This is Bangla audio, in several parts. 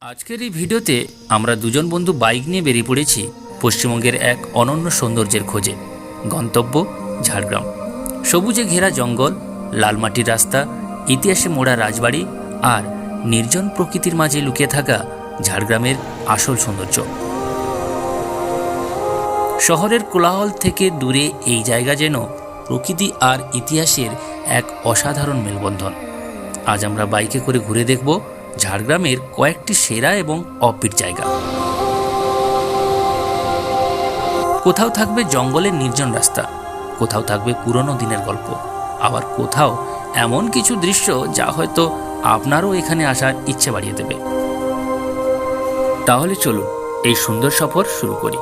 আজকের এই ভিডিওতে আমরা দুজন বন্ধু বাইক নিয়ে বেরিয়ে পড়েছি পশ্চিমবঙ্গের এক অনন্য সৌন্দর্যের খোঁজে। গন্তব্য ঝাড়গ্রাম। সবুজে ঘেরা জঙ্গল, লাল মাটির রাস্তা, ইতিহাসে মোড়া রাজবাড়ি আর নির্জন প্রকৃতির মাঝে লুকিয়ে থাকা ঝাড়গ্রামের আসল সৌন্দর্য। শহরের কোলাহল থেকে দূরে এই জায়গা যেন প্রকৃতি আর ইতিহাসের এক অসাধারণ মেলবন্ধন। আজ আমরা বাইকে করে ঘুরে দেখব ঝাড়গ্রামের কয়েকটি সেরা এবং অফবিট জায়গা। কোথাও থাকবে জঙ্গলের নির্জন রাস্তা, কোথাও থাকবে পুরনো দিনের গল্প, আবার কোথাও এমন কিছু দৃশ্য যা হয়তো আপনারও এখানে আসার ইচ্ছে বাড়িয়ে দেবে। তাহলে চলুন এই সুন্দর সফর শুরু করি।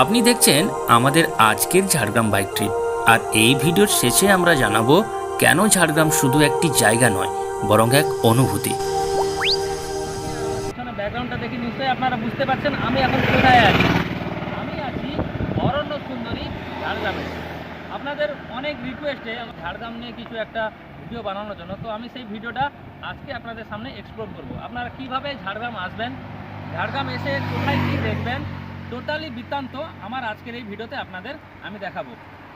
আপনি দেখছেন আমাদের আজকের ঝাড়গ্রাম বাইক ট্রিপ, আর এই ভিডিওর শেষে আমরা জানাবো কেন ঝাড়গ্রাম শুধু একটি জায়গা নয়, বরং এক অনুভূতি। ব্যাকগ্রাউন্ডটা দেখে নিশ্চয়ই আপনারা বুঝতে পারছেন আমি এখন কোথায় আছি। আমি আছি অরণ্য সুন্দরী ঝাড়গ্রামে। আপনাদের অনেক রিকোয়েস্টে আমার ঝাড়গ্রাম নিয়ে কিছু একটা ভিডিও বানানোর জন্য, তো আমি সেই ভিডিওটা আজকে আপনাদের সামনে এক্সপ্লোর করব। আপনারা কিভাবে ঝাড়গ্রাম আসবেন, ঝাড়গ্রাম এসে কোথায় কী দেখবেন, টোটালি বৃত্তান্ত আমার আজকের এই ভিডিওতে আপনাদের আমি দেখাবো।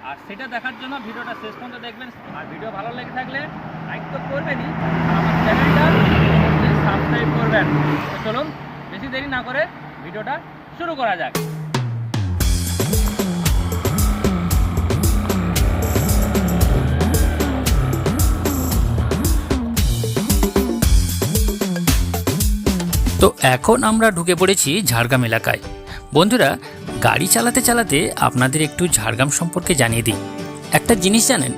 আর সেটা দেখার জন্য ভিডিওটা শেষ পর্যন্ত দেখবেন। আর ভিডিও ভালো লেগে থাকলে লাইক তো করবেনই, আমার চ্যানেলটা সাবস্ক্রাইব করবেন। তো চলুন বেশি দেরি না করে ভিডিওটা শুরু করা যাক। তো এখন আমরা ঢুকে পড়েছি ঝাড়গ্রাম এলাকায়। বন্ধুরা, গাড়ি চালাতে চালাতে আপনাদের একটু ঝাড়গ্রাম সম্পর্কে জানিয়ে দিই। একটা জিনিস জানেন,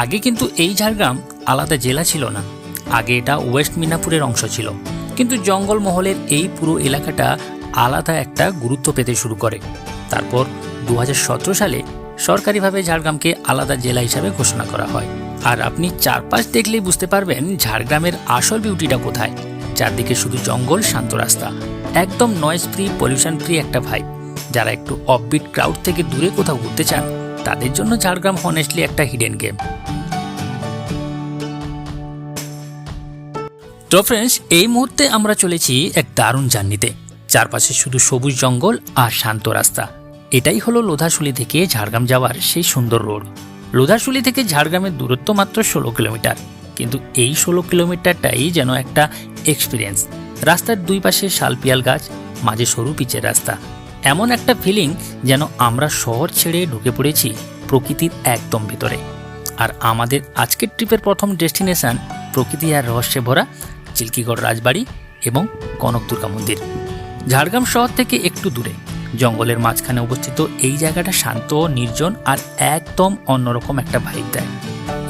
আগে কিন্তু এই ঝাড়গ্রাম আলাদা জেলা ছিল না। আগে এটা ওয়েস্ট মিদনাপুরের অংশ ছিল, কিন্তু জঙ্গলমহলের এই পুরো এলাকাটা আলাদা একটা গুরুত্ব পেতে শুরু করে। তারপর 2017 সালে সরকারিভাবে ঝাড়গ্রামকে আলাদা জেলা হিসাবে ঘোষণা করা হয়। আর আপনি চারপাশ দেখলেই বুঝতে পারবেন ঝাড়গ্রামের আসল বিউটিটা কোথায়। চারদিকে শুধু জঙ্গল, শান্ত রাস্তা, একদম নয়েজ ফ্রি, পলিউশন ফ্রি একটা ভাইব। যারা একটু অফবিট ক্রাউড থেকে দূরে কোথাও ঘুরতে চান, তাদের জন্য ঝাড়গ্রাম হনেস্টলি একটা হিডেন গেম। তো ফ্রেন্ডস, এই মুহূর্তে আমরা চলেছি এক দারুণ জার্নিতে। চারপাশে শুধু সবুজ জঙ্গল আর শান্ত রাস্তা। এটাই হলো লোধাশুলি থেকে ঝাড়গ্রাম যাওয়ার সেই সুন্দর রোড। লোধাশুলি থেকে ঝাড়গ্রামের দূরত্ব মাত্র 16 কিলোমিটার, কিন্তু এই 16 কিলোমিটারটাই যেন একটা এক্সপিরিয়েন্স। রাস্তার দুই পাশে শালপিয়াল গাছ, মাঝে সরু পিচের রাস্তা, এমন একটা ফিলিং যেন আমরা শহর ছেড়ে ঢুকে পড়েছি প্রকৃতির একদম ভিতরে। আর আমাদের আজকের ট্রিপের প্রথম ডেস্টিনেশন প্রকৃতি আর রহস্যে ভরা চিল্কিগড় রাজবাড়ি এবং কনক দুর্গা মন্দির। ঝাড়গ্রাম শহর থেকে একটু দূরে জঙ্গলের মাঝখানে অবস্থিত এই জায়গাটা শান্ত, নির্জন আর একদম অন্যরকম একটা ভাইব দেয়।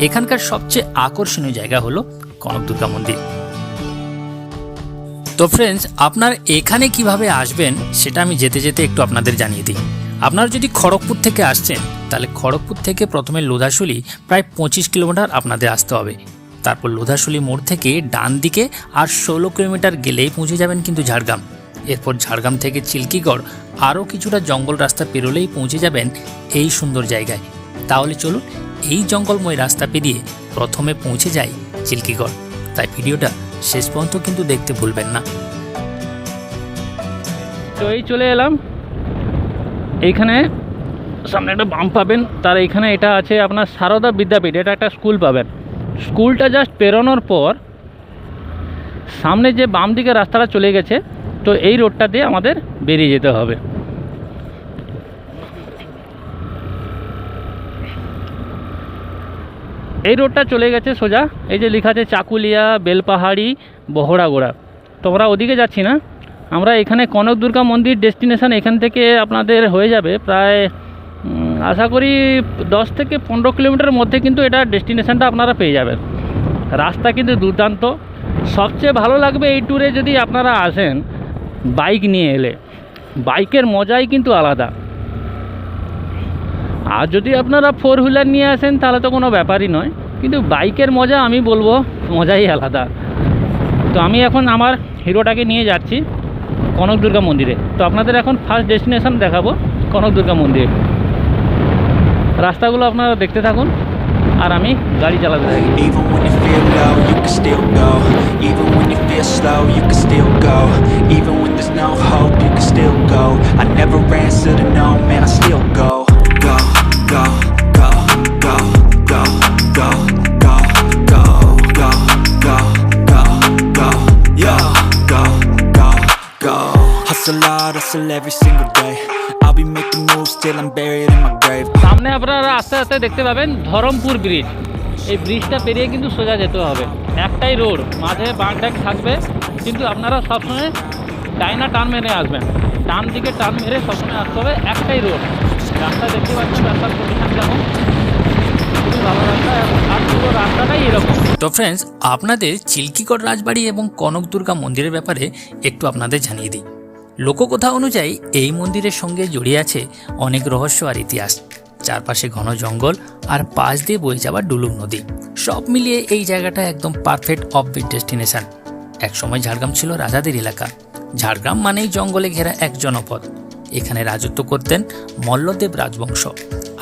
এখানকার সবচেয়ে আকর্ষণীয় জায়গা হলো কনক দুর্গা মন্দির। তো ফ্রেন্ডস, আপনার এখানে কিভাবে আসবেন সেটা আমি যেতে যেতে একটু আপনাদের জানিয়ে দিই। আপনারা যদি খড়গপুর থেকে আসছেন, তাহলে খড়গপুর থেকে প্রথমে লোধাশুলি প্রায় 25 কিলোমিটার আপনাদের আসতে হবে। তারপর লোধাশুলি মোড় থেকে ডান দিকে আর 16 কিলোমিটার গেলেই পৌঁছে যাবেন কিন্তু ঝাড়গ্রাম। এরপর ঝাড়গ্রাম থেকে চিল্কিগড় আরও কিছুটা জঙ্গল রাস্তা পেরোলেই পৌঁছে যাবেন এই সুন্দর জায়গায়। তাহলে চলুন এই জঙ্গলময় রাস্তা পেরিয়ে প্রথমে পৌঁছে যাই চিল্কিগড়। তাই ভিডিওটা শেষ পর্যন্ত কিন্তু দেখতে ভুলবেন না। তো এই চলে এলাম, এইখানে সামনে একটা বাম পাবেন, তার এইখানে এটা আছে আপনার সারদা বিদ্যাপীঠ, এটা একটা স্কুল পাবেন। স্কুলটা জাস্ট পেরোনোর পর সামনে যে বাম দিকে রাস্তাটা চলে গেছে, তো এই রোডটা দিয়ে আমাদের বেরিয়ে যেতে হবে। এই রোডটা চলে গেছে সোজা, এই যে লেখা আছে চাকুলিয়া, বেলপাহাড়ি, বহড়াগোড়া। তো আমরা ওদিকে যাচ্ছি না, আমরা এখানে কনক দুর্গা মন্দির ডেস্টিনেশন এখান থেকে আপনাদের হয়ে যাবে প্রায় আশা করি 10 থেকে 15 কিলোমিটারের মধ্যে কিন্তু এটা ডেস্টিনেশনটা আপনারা পেয়ে যাবেন। রাস্তা কিন্তু দুর্দান্ত। সবচেয়ে ভালো লাগবে এই ট্যুরে যদি আপনারা আসেন বাইক নিয়ে এলে, বাইকের মজাই কিন্তু আলাদা। আর যদি আপনারা 4 হুইলার নিয়ে আসেন তাহলে তো কোনো ব্যাপারই নয়, কিন্তু বাইকের মজা আমি বলবো মজাই আলাদা। তো আমি এখন আমার হিরোটাকে নিয়ে যাচ্ছি কনক দুর্গা মন্দিরে। তো আপনাদের এখন ফার্স্ট ডেস্টিনেশন দেখাবো কনক দুর্গা মন্দির। রাস্তাগুলো আপনারা দেখতে থাকুন আর আমি গাড়ি চালাতে থাকি। Even when you feel low, you can still go. Even when you feel slow, you can still go. Even to the no, man, I still go. Go, go, go, go, go, go, go, go, go, go, go, go, yo, go, go, go. Hustle hard, hustle every single day. I'll be making moves till I'm buried in my grave. সামনে আপনারা আস্তে আস্তে দেখতে পাবেন ধরমপুর ব্রিজ। এই ব্রিজটা পেরিয়ে কিন্তু সোজা যেতে হবে, একটাই রোড, মাঝে বাঁকডাক থাকবে, কিন্তু আপনারা সবসময় ডাইনা টার্ন মেরে আসবেন, ডান দিকে টার্ন মেরে সবসময় আসতে হবে, একটাই রোড। রাস্তা দেখতে পাচ্ছেন, রাস্তার পজিশন কেমন, খুবই ভালো রাস্তা, আর পুরো রাস্তাটাই এরকম। তো ফ্রেন্ডস, আপনাদের চিল্কিগড় রাজবাড়ি এবং কনক দুর্গা মন্দিরের ব্যাপারে একটু আপনাদের জানিয়ে দিই। লোককথা অনুযায়ী এই মন্দিরের সঙ্গে জড়িয়ে আছে অনেক রহস্য আর ইতিহাস। চারপাশে ঘন জঙ্গল আর পাশ দিয়ে বয়ে যাওয়া ডুলুং নদী, সব মিলিয়ে এই জায়গাটা একদম পারফেক্ট অফবিট ডেস্টিনেশন। একসময় ঝাড়গ্রাম ছিল রাজাদের এলাকা। ঝাড়গ্রাম মানেই জঙ্গলে ঘেরা এক জনপদ। এখানে রাজত্ব করতেন মল্লদেব রাজবংশ,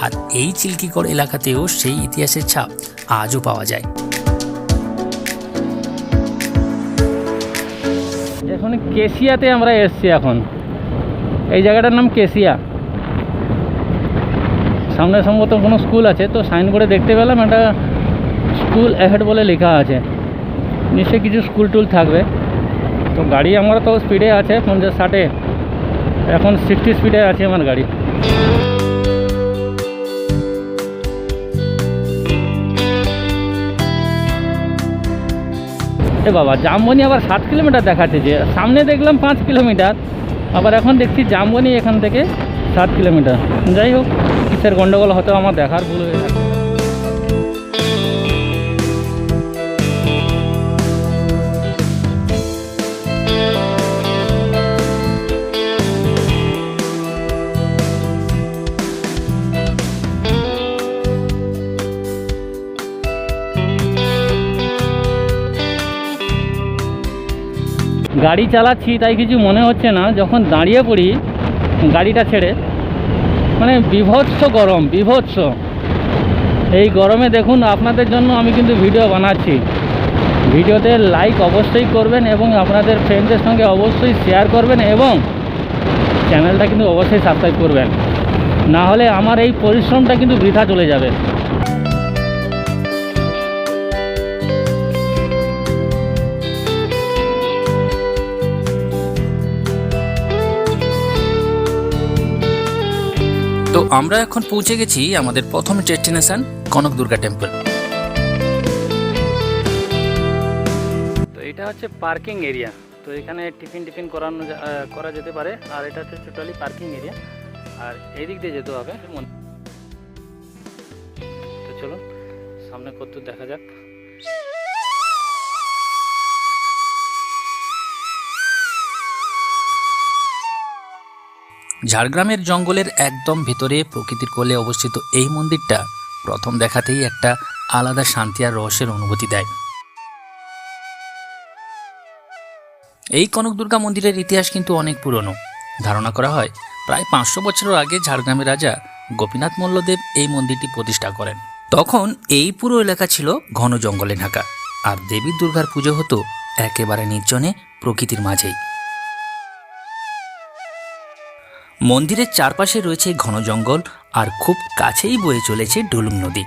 আর এই চিল্কিগড় এলাকাতেও সেই ইতিহাসের ছাপ আজও পাওয়া যায়। এখন কেশিয়াতে আমরা এসছি। এখন এই জায়গাটার নাম কেশিয়া। সামনে সম্ভবত কোনো স্কুল আছে, তো সাইনবোর্ডে দেখতে পেলাম একটা স্কুল অ্যাহেড বলে লেখা আছে, নিশ্চয়ই কিছু স্কুল টুল থাকবে। তো গাড়ি আমার তো স্পিডে আছে 50-60, এখন 60 স্পিডে আছে আমার গাড়ি। এ বাবা, জামবনি আবার 7 কিলোমিটার দেখাচ্ছে, যে সামনে দেখলাম 5 কিলোমিটার, আবার এখন দেখছি জামবনি এখান থেকে 7 কিলোমিটার। যাই হোক, কিসের গন্ডগোল হয়তো আমার দেখার ভুল হয়ে থাকে। গাড়ি চালাচ্ছি তাই কিছু মনে হচ্ছে না, যখন দাঁড়িয়ে পড়ি গাড়িটা ছেড়ে, মানে বিভৎস গরম, বিভৎস। এই গরমে দেখুন, আপনাদের জন্য আমি কিন্তু ভিডিও বানাচ্ছি। ভিডিওতে লাইক অবশ্যই করবেন এবং আপনাদের ফ্রেন্ডদের সঙ্গে অবশ্যই শেয়ার করবেন, এবং চ্যানেলটা কিন্তু অবশ্যই সাবস্ক্রাইব করবেন, না হলে আমার এই পরিশ্রমটা কিন্তু বৃথা চলে যাবে। তো আমরা এখন পৌঁছে গেছি আমাদের প্রথম ডেস্টিনেশন কনক দুর্গা টেম্পল। তো এটা হচ্ছে পার্কিং এরিয়া। তো এখানে টিফিন করা যেতে পারে, আর এটা হচ্ছে টোটালি পার্কিং এরিয়া, আর এই দিক দিয়ে যেতে হবে। তো চলুন সামনে কত দেখা যাক। ঝাড়গ্রামের জঙ্গলের একদম ভেতরে প্রকৃতির কোলে অবস্থিত এই মন্দিরটা প্রথম দেখাতেই একটা আলাদা শান্তি আর রহস্যের অনুভূতি দেয়। এই কনক দুর্গা মন্দিরের ইতিহাস কিন্তু অনেক পুরনো। ধারণা করা হয় প্রায় 500 বছর আগে ঝাড়গ্রামের রাজা গোপীনাথ মল্লদেব এই মন্দিরটি প্রতিষ্ঠা করেন। তখন এই পুরো এলাকা ছিল ঘন জঙ্গলে ঢাকা, আর দেবী দুর্গার পুজো হতো একেবারে নির্জনে প্রকৃতির মাঝেই। মন্দিরের চারপাশে রয়েছে ঘন জঙ্গল, আর খুব কাছেই বয়ে চলেছে ডুলুং নদী।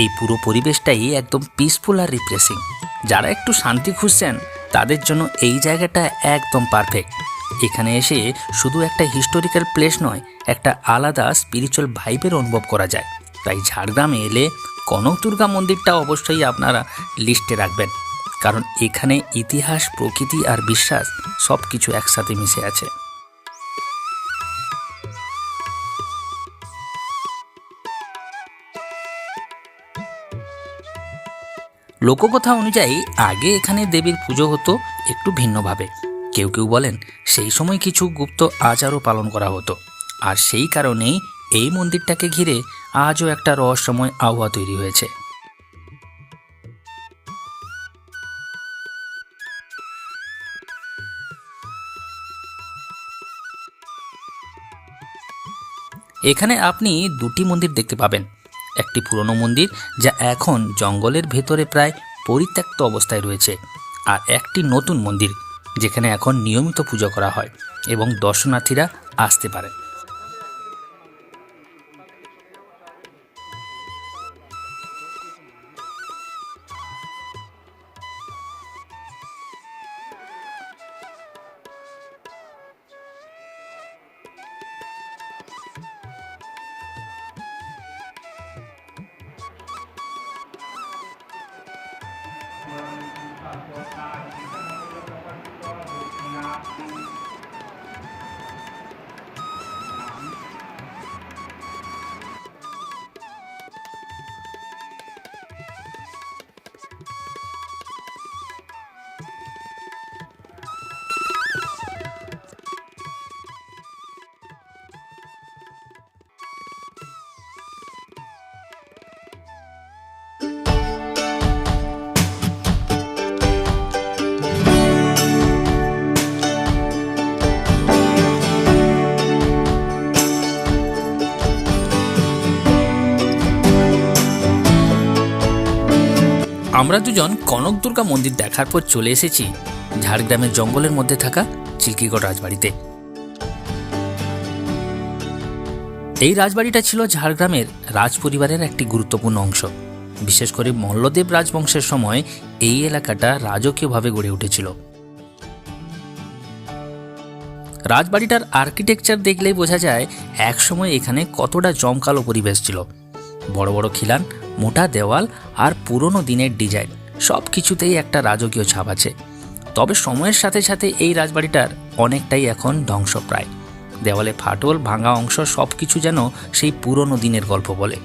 এই পুরো পরিবেশটাই একদম পিসফুল আর রিফ্রেশিং। যারা একটু শান্তি খুঁজছেন তাদের জন্য এই জায়গাটা একদম পারফেক্ট। এখানে এসে শুধু একটা হিস্টোরিক্যাল প্লেস নয়, একটা আলাদা স্পিরিচুয়াল ভাইবের অনুভব করা যায়। তাই ঝাড়গ্রামে এলে কনক দুর্গা মন্দিরটা অবশ্যই আপনারা লিস্টে রাখবেন, কারণ এখানে ইতিহাস, প্রকৃতি আর বিশ্বাস সব কিছু একসাথে মিশে আছে। লোককথা অনুযায়ী আগে এখানে দেবীর পুজো হতো একটু ভিন্নভাবে। কেউ কেউ বলেন সেই সময় কিছু গুপ্ত আচারও পালন করা হতো, আর সেই কারণেই এই মন্দিরটাকে ঘিরে আজও একটা রহস্যময় আবহাওয়া তৈরি হয়েছে। এখানে আপনি দুটি মন্দির দেখতে পাবেন। একটি পুরনো মন্দির যা এখন জঙ্গলের ভেতরে প্রায় পরিত্যক্ত অবস্থায় রয়েছে, আর একটি নতুন মন্দির যেখানে এখন নিয়মিত পুজো করা হয় এবং দর্শনার্থীরা আসতে পারে। আমরা দুজন কনক দুর্গা মন্দির দেখার পর চলে এসেছি ঝাড়গ্রামের জঙ্গলের মধ্যে থাকা চিল্কিগড় রাজবাড়িতে। এই রাজবাড়িটা ছিল ঝাড়গ্রামের রাজ পরিবারের একটি গুরুত্বপূর্ণ অংশ। বিশেষ করে মল্লদেব রাজবংশের সময় এই এলাকাটা রাজকীয়ভাবে গড়ে উঠেছিল। রাজবাড়িটার আর্কিটেকচার দেখলেই বোঝা যায় একসময় এখানে কতটা জমকালো পরিবেশ ছিল। বড় বড় খিলান, মোটা দেওয়াল আর পুরনো দিনের ডিজাইন সব কিছুতেই একটা রাজকীয় ছাপ আছে। তবে সময়ের সাথে সাথে এই রাজবাড়িটার অনেকটাই এখন ধ্বংসপ্রায়। দেওয়ালে ফাটল, ভাঙা অংশ সব কিছু যেন সেই পুরনো দিনের গল্প বলে।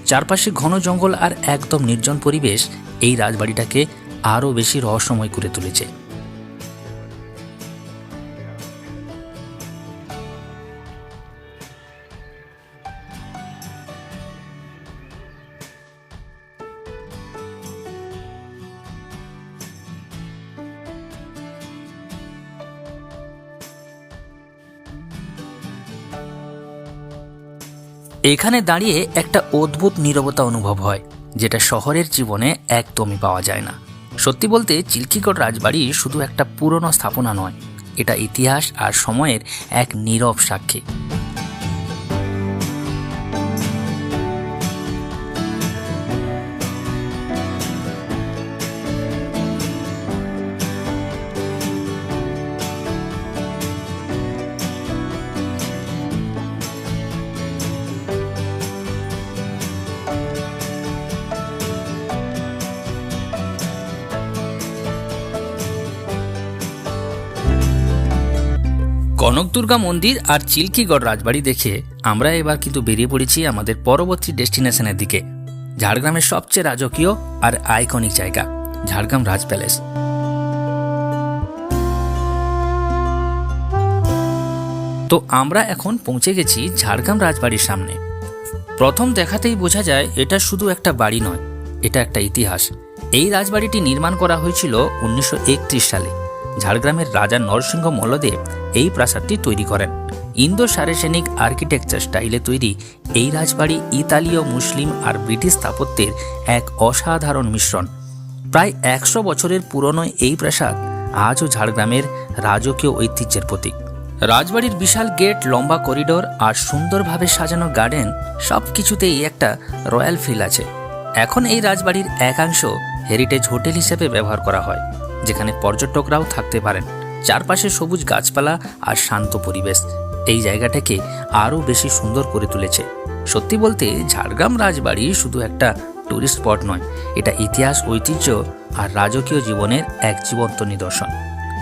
চারপাশে ঘন জঙ্গল আর একদম নির্জন পরিবেশ এই রাজবাড়িটাকে আরও বেশি রহস্যময় করে তুলেছে। এখানে দাঁড়িয়ে একটা অদ্ভুত নীরবতা অনুভব হয়, যেটা শহরের জীবনে একদমই পাওয়া যায় না। সত্যি বলতে চিল্কিগড় রাজবাড়ি শুধু একটা পুরনো স্থাপনা নয়, এটা ইতিহাস আর সময়ের এক নীরব সাক্ষী। কনক দুর্গা মন্দির আর চিল্কিগড় রাজবাড়ি দেখে আমরা এবার কিন্তু বেরিয়ে পড়েছি আমাদের পরবর্তী ডেস্টিনেশনের দিকে, ঝাড়গ্রামের সবচেয়ে রাজকীয় আর আইকনিক জায়গা ঝাড়গ্রাম রাজ প্যালেস। তো আমরা এখন পৌঁছে গেছি ঝাড়গ্রাম রাজবাড়ির সামনে। প্রথম দেখাতেই বোঝা যায় এটা শুধু একটা বাড়ি নয়, এটা একটা ইতিহাস। এই রাজবাড়িটি নির্মাণ করা হয়েছিল 1931 সালে। ঝাড়গ্রামের রাজা নরসিংহ মল্লদেব এই প্রাসাদটি তৈরি করেন। ইন্দো সারেসেনিক আর্কিটেকচার স্টাইলে তৈরি এই রাজবাড়ি ইতালীয়, মুসলিম আর ব্রিটিশ স্থাপত্যের এক অসাধারণ মিশ্রণ। প্রায় 100 বছরের পুরনো এই প্রাসাদ আজও ঝাড়গ্রামের রাজকীয় ঐতিহ্যের প্রতীক। রাজবাড়ির বিশাল গেট, লম্বা করিডোর আর সুন্দরভাবে সাজানো গার্ডেন সব কিছুতেই একটা রয়্যাল ফিল আছে। এখন এই রাজবাড়ির একাংশ হেরিটেজ হোটেল হিসেবে ব্যবহার করা হয়, যেখানে পর্যটকরাও থাকতে পারেন। চারপাশে সবুজ গাছপালা আর শান্ত পরিবেশ এই জায়গাটাকে আরও বেশি সুন্দর করে তুলেছে। সত্যি বলতে ঝাড়গ্রাম রাজবাড়ি শুধু একটা টুরিস্ট স্পট নয়, এটা ইতিহাস, ঐতিহ্য আর রাজকীয় জীবনের এক জীবন্ত নিদর্শন।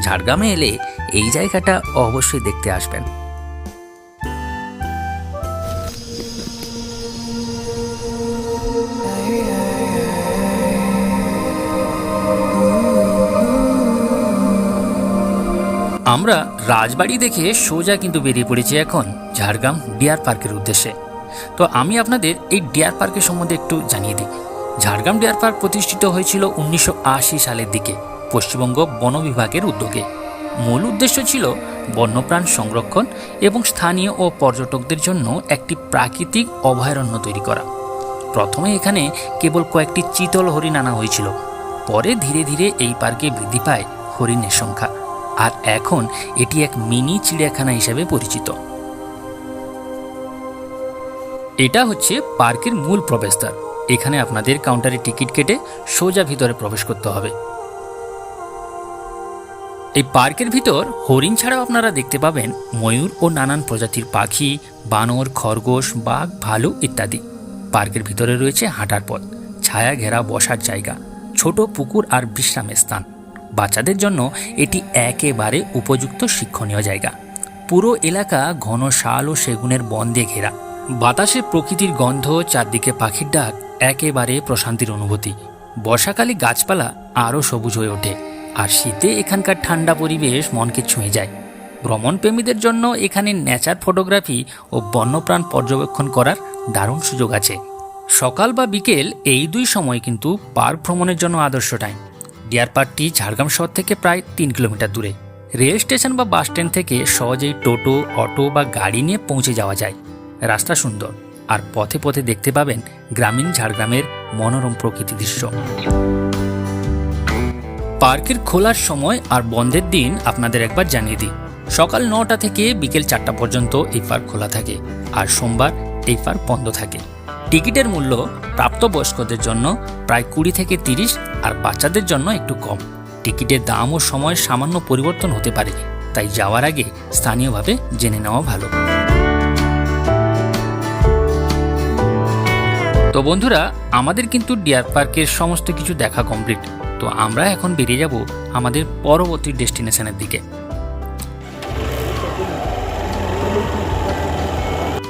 ঝাড়গ্রামে এলে এই জায়গাটা অবশ্যই দেখতে আসবেন। আমরা রাজবাড়ি দেখে সোজা কিন্তু বেরিয়ে পড়েছি এখন ঝাড়গ্রাম ডিয়ার পার্কের উদ্দেশ্যে। তো আমি আপনাদের এই ডিয়ার পার্কের সম্বন্ধে একটু জানিয়ে দিই। ঝাড়গ্রাম ডিয়ার পার্ক প্রতিষ্ঠিত হয়েছিল 1980 সালের দিকে পশ্চিমবঙ্গ বন বিভাগের উদ্যোগে। মূল উদ্দেশ্য ছিল বন্যপ্রাণ সংরক্ষণ এবং স্থানীয় ও পর্যটকদের জন্য একটি প্রাকৃতিক অভয়ারণ্য তৈরি করা। প্রথমে এখানে কেবল কয়েকটি চিতল হরিণ আনা হয়েছিল, পরে ধীরে ধীরে এই পার্কে বৃদ্ধি পায় হরিণের সংখ্যা, আর এখন এটি এক মিনি চিড়িয়াখানা হিসেবে পরিচিত। এটা হচ্ছে পার্কের মূল প্রবেশদ্বার। এখানে আপনাদের কাউন্টারে টিকিট কেটে সোজা ভিতরে প্রবেশ করতে হবে। এই পার্কের ভিতর হরিণ ছাড়াও আপনারা দেখতে পাবেন ময়ূর ও নানান প্রজাতির পাখি, বানর, খরগোশ, বাঘ, ভালুক ইত্যাদি। পার্কের ভিতরে রয়েছে হাঁটার পথ, ছায়া ঘেরা বসার জায়গা, ছোট পুকুর আর বিশ্রামের স্থান। বাচ্চাদের জন্য এটি একেবারে উপযুক্ত শিক্ষণীয় জায়গা। পুরো এলাকা ঘন শাল ও সেগুনের বন দিয়ে ঘেরা। বাতাসে প্রকৃতির গন্ধ, চারদিকে পাখির ডাক, একেবারে প্রশান্তির অনুভূতি। বর্ষাকালে গাছপালা আরও সবুজ হয়ে ওঠে, আর শীতে এখানকার ঠান্ডা পরিবেশ মনকে ছুঁয়ে যায়। ভ্রমণপ্রেমীদের জন্য এখানে নেচার ফটোগ্রাফি ও বন্যপ্রাণ পর্যবেক্ষণ করার দারুণ সুযোগ আছে। সকাল বা বিকেল এই দুই সময় কিন্তু পার্ক ভ্রমণের জন্য আদর্শ টাইম। ডিয়ার পার্কটি ঝাড়গ্রাম শহর থেকে প্রায় 3 কিলোমিটার দূরে। রেল স্টেশন বা বাস স্ট্যান্ড থেকে সহজেই টোটো, অটো বা গাড়ি নিয়ে পৌঁছে যাওয়া যায়। রাস্তা সুন্দর, আর পথে পথে দেখতে পাবেন গ্রামীণ ঝাড়গ্রামের মনোরম প্রকৃতি দৃশ্য। পার্কের খোলার সময় আর বন্ধের দিন আপনাদের একবার জানিয়ে দিই। সকাল 9টা থেকে বিকেল 4টা পর্যন্ত এই পার্ক খোলা থাকে, আর সোমবার এই পার্ক বন্ধ থাকে। টিকিটের মূল্য প্রাপ্তবয়স্কদের জন্য প্রায় 20 থেকে 30, আর বাচ্চাদের জন্য একটু কম। টিকিটের দাম ও সময় সামান্য পরিবর্তন হতে পারে, তাই যাওয়ার আগে স্থানীয়ভাবে জেনে নেওয়া ভালো। তো বন্ধুরা, আমাদের কিন্তু ডিয়ার পার্কের সমস্ত কিছু দেখা কমপ্লিট। তো আমরা এখন বেরিয়ে যাব আমাদের পরবর্তী ডেস্টিনেশনের দিকে।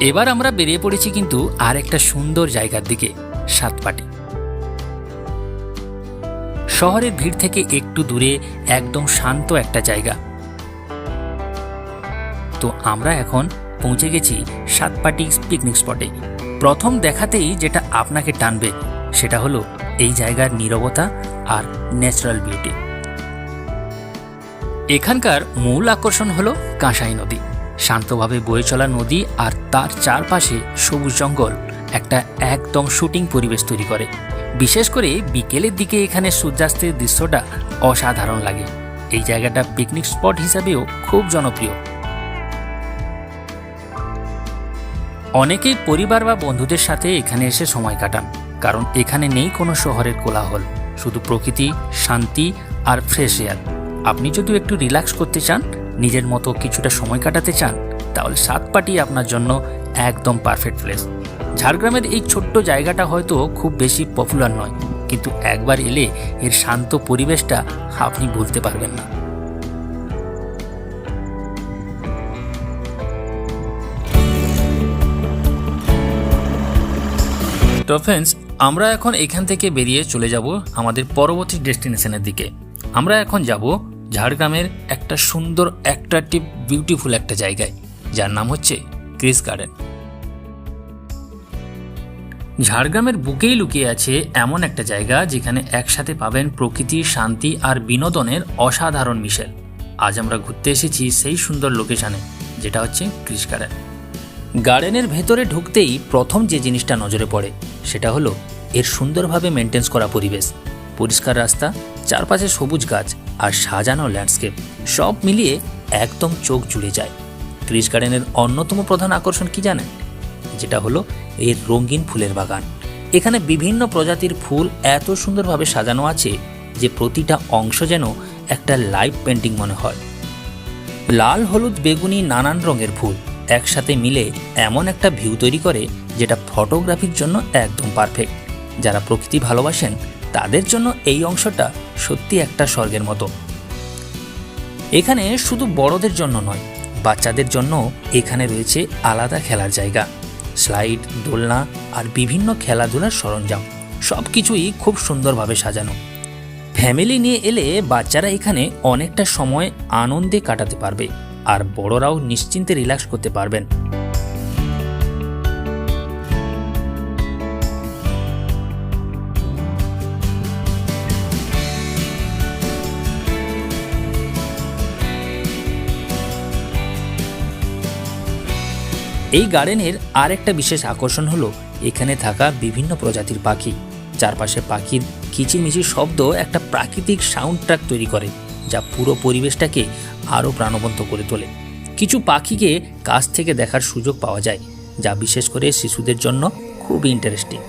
এবার আমরা বেরিয়ে পড়েছি কিন্তু আর একটা সুন্দর জায়গার দিকে, সাতপাটি। শহরের ভিড় থেকে একটু দূরে একদম শান্ত একটা জায়গা। তো আমরা এখন পৌঁছে গেছি সাতপাটি পিকনিক স্পটে। প্রথম দেখাতেই যেটা আপনাকে টানবে সেটা হলো এই জায়গার নীরবতা আর ন্যাচারাল বিউটি। এখানকার মূল আকর্ষণ হলো কাঁসাই নদী। শান্তভাবে বয়ে চলা নদী আর তার চারপাশে সবুজ জঙ্গল একটা একদম শুটিং পরিবেশ তৈরি করে। বিশেষ করে বিকেলের দিকে এখানে সূর্যাস্তের দৃশ্যটা অসাধারণ লাগে। এই জায়গাটা পিকনিক স্পট হিসাবেও খুব জনপ্রিয়। অনেকেই পরিবার বা বন্ধুদের সাথে এখানে এসে সময় কাটান, কারণ এখানে নেই কোনো শহরের কোলাহল, শুধু প্রকৃতি, শান্তি আর ফ্রেশ এয়ার। আপনি যদি একটু রিল্যাক্স করতে চান, নিজের মতো কিছুটা সময় কাটাতে চান, তাহলে সাতপাটি আপনার জন্য একদম পারফেক্ট প্লেস। ঝাড়গ্রামের এই ছোট্ট জায়গাটা হয়তো খুব বেশি পপুলার নয়, কিন্তু একবার এলে এর শান্ত পরিবেশটা আপনি ভুলতে পারবেন না। তো ফ্রেন্ডস, আমরা এখন এখান থেকে বেরিয়ে চলে যাব আমাদের পরবর্তী ডেস্টিনেশনের দিকে। আমরা এখন যাব ঝাড়গ্রামের একটা সুন্দর, অ্যাট্রাকটিভ, বিউটিফুল একটা জায়গায়, যার নাম হচ্ছে ক্রিস গার্ডেন। ঝাড়গ্রামের বুকেই লুকিয়ে আছে এমন একটা জায়গা যেখানে একসাথে পাবেন প্রকৃতি, শান্তি আর বিনোদনের অসাধারণ মিশেল। আজ আমরা ঘুরতে এসেছি সেই সুন্দর লোকেশনে, যেটা হচ্ছে ক্রিস গার্ডেন। গার্ডেনের ভেতরে ঢুকতেই প্রথম যে জিনিসটা নজরে পড়ে সেটা হলো এর সুন্দরভাবে মেনটেন করা পরিবেশ। পরিষ্কার রাস্তা, চারপাশে সবুজ গাছ আর সাজানো ল্যান্ডস্কেপ, সব মিলিয়ে একদম চোখ জুড়ে যায়। ক্রিস গার্ডেনের অন্যতম প্রধান আকর্ষণ কি জানেন? যেটা হলো এর রঙিন ফুলের বাগান। এখানে বিভিন্ন প্রজাতির ফুল এত সুন্দরভাবে সাজানো আছে যে প্রতিটা অংশ যেন একটা লাইভ পেন্টিং মনে হয়। লাল, হলুদ, বেগুনি নানান রঙের ফুল একসাথে মিলে এমন একটা ভিউ তৈরি করে যেটা ফটোগ্রাফির জন্য একদম পারফেক্ট। যারা প্রকৃতি ভালোবাসেন তাদের জন্য এই অংশটা সত্যি একটা স্বর্গের মতো। এখানে শুধু বড়দের জন্য নয়, বাচ্চাদের জন্য এখানে রয়েছে আলাদা খেলার জায়গা, স্লাইড, দোলনা আর বিভিন্ন খেলাধুলার সরঞ্জাম। সব কিছুই খুব সুন্দরভাবে সাজানো। ফ্যামিলি নিয়ে এলে বাচ্চারা এখানে অনেকটা সময় আনন্দে কাটাতে পারবে, আর বড়রাও নিশ্চিন্তে রিল্যাক্স করতে পারবেন। এই গার্ডেনের আরেকটা বিশেষ আকর্ষণ হলো এখানে থাকা বিভিন্ন প্রজাতির পাখি। চারপাশে পাখির কিচিরমিচির শব্দ একটা প্রাকৃতিক সাউন্ড ট্র্যাক তৈরি করে, যা পুরো পরিবেশটাকে আরও প্রাণবন্ত করে তোলে। কিছু পাখিকে কাছ থেকে দেখার সুযোগ পাওয়া যায়, যা বিশেষ করে শিশুদের জন্য খুব ইন্টারেস্টিং।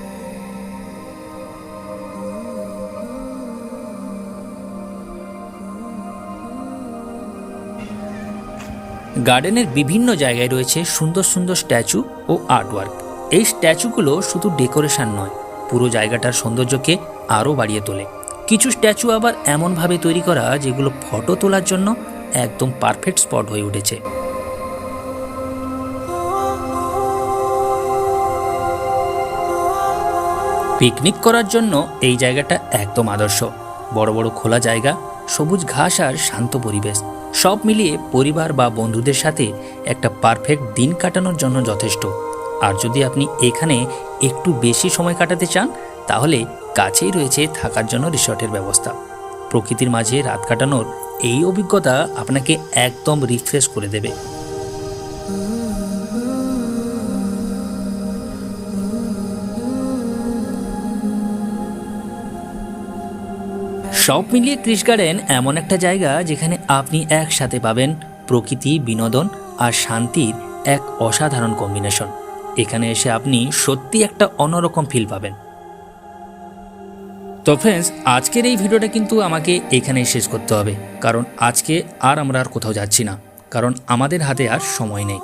গার্ডেনের বিভিন্ন জায়গায় রয়েছে সুন্দর সুন্দর স্ট্যাচু ও আর্টওয়ার্ক। এই স্ট্যাচুগুলো শুধু ডেকোরেশন নয়, পুরো জায়গাটার সৌন্দর্যকে আরও বাড়িয়ে তোলে। কিছু স্ট্যাচু আবার এমনভাবে তৈরি করা যেগুলো ফটো তোলার জন্য একদম পারফেক্ট স্পট হয়ে উঠেছে। পিকনিক করার জন্য এই জায়গাটা একদম আদর্শ। বড় বড় খোলা জায়গা, সবুজ ঘাস আর শান্ত পরিবেশ, সব মিলিয়ে পরিবার বা বন্ধুদের সাথে একটা পারফেক্ট দিন কাটানোর জন্য যথেষ্ট। আর যদি আপনি এখানে একটু বেশি সময় কাটাতে চান, তাহলে কাছেই রয়েছে থাকার জন্য রিসর্টের ব্যবস্থা। প্রকৃতির মাঝে রাত কাটানোর এই অভিজ্ঞতা আপনাকে একদম রিফ্রেশ করে দেবে। সব মিলিয়ে কৃষ গার্ডেন এমন একটা জায়গা যেখানে আপনি একসাথে পাবেন প্রকৃতি, বিনোদন আর শান্তির এক অসাধারণ কম্বিনেশন। এখানে এসে আপনি সত্যি একটা অন্যরকম ফিল পাবেন। তো ফ্রেন্ডস, আজকের এই ভিডিওটা কিন্তু আমাকে এখানেই শেষ করতে হবে, কারণ আজকে আমরা আর কোথাও যাচ্ছি না, কারণ আমাদের হাতে আর সময় নেই।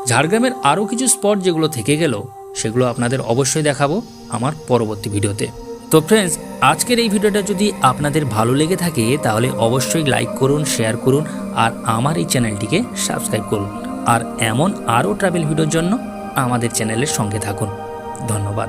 ঝাড়গ্রামের আরও কিছু স্পট যেগুলো থেকে গেল সেগুলো আপনাদের অবশ্যই দেখাবো আমার পরবর্তী ভিডিওতে। তো ফ্রেন্ডস, আজকের এই ভিডিওটা যদি আপনাদের ভালো লেগে থাকে তাহলে অবশ্যই লাইক করুন, শেয়ার করুন আর আমার এই চ্যানেলটিকে সাবস্ক্রাইব করুন। আর এমন আরও ট্রাভেল ভিডিওর জন্য আমাদের চ্যানেলের সঙ্গে থাকুন। ধন্যবাদ।